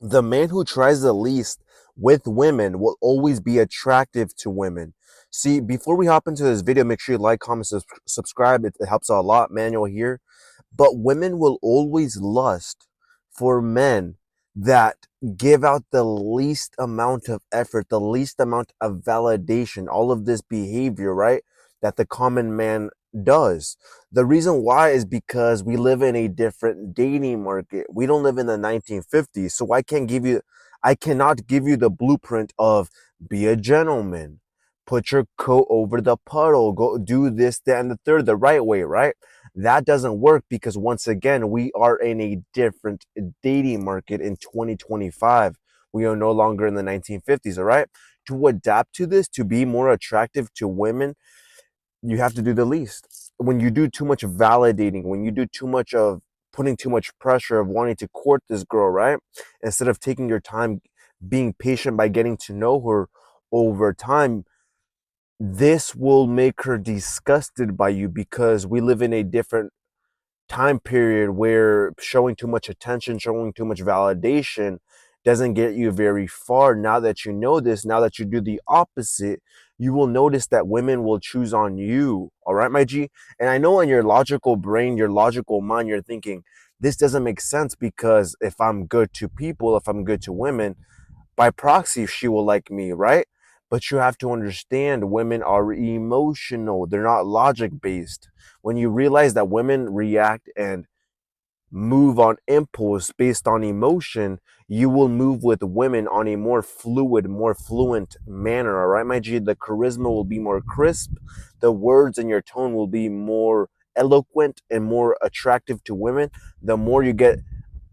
The man who tries the least with women will always be attractive to women. See, before we hop into this video, make sure you like, comment, subscribe. It helps a lot. Manual here. But women will always lust for men that give out the least amount of effort, the least amount of validation, all of this behavior, right? That the common man does. The reason why is because we live in a different dating market. We don't live in the 1950s. So I cannot give you the blueprint of be a gentleman, put your coat over the puddle, go do this, that, and the third, the right way, right? That doesn't work because once again, we are in a different dating market in 2025. We are no longer in the 1950s, all right? To adapt to this, to be more attractive to women, you have to do the least. When you do too much validating, when you do too much of putting too much pressure of wanting to court this girl, right? Instead of taking your time, being patient by getting to know her over time, this will make her disgusted by you because we live in a different time period where showing too much attention, showing too much validation doesn't get you very far. Now that you know this, now that you do the opposite, you will notice that women will choose on you. All right, my G? And I know in your logical brain, your logical mind, you're thinking, this doesn't make sense because if I'm good to people, if I'm good to women, by proxy, she will like me, right? But you have to understand women are emotional, they're not logic based. When you realize that women react and move on impulse based on emotion, you will move with women on a more fluid, more fluent manner. All right, my G, the charisma will be more crisp, the words in your tone will be more eloquent and more attractive to women. The more you get,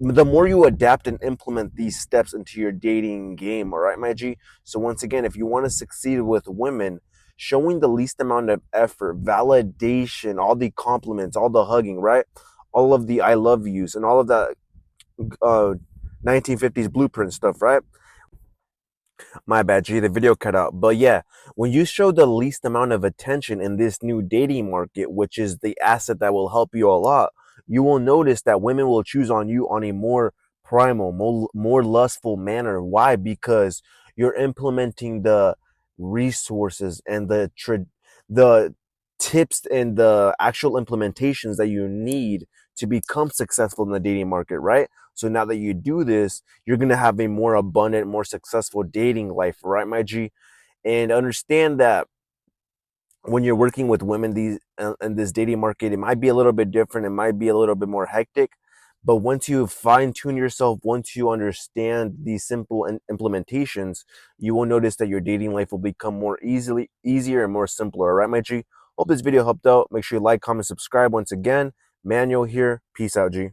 the more you adapt and implement these steps into your dating game. All right, my G. So once again, if you want to succeed with women, showing the least amount of effort, validation, all the compliments, all the hugging, right? All of the I love yous and all of that uh 1950s blueprint stuff, right? My bad, G, the video cut out. But yeah, when you show the least amount of attention in this new dating market, which is the asset that will help you a lot, you will notice that women will choose on you on a more primal, more lustful manner. Why? Because you're implementing the resources and the tips and the actual implementations that you need to become successful in the dating market, right? So now that you do this, you're going to have a more abundant, more successful dating life, right, my G? And understand that when you're working with women these in this dating market, it might be a little bit different, it might be a little bit more hectic, but once you fine tune yourself, once you understand these simple implementations, you will notice that your dating life will become more easier and more simpler. All right, my G? Hope this video helped out. Make sure you like, comment, subscribe. Once again, Manuel here. Peace out, G.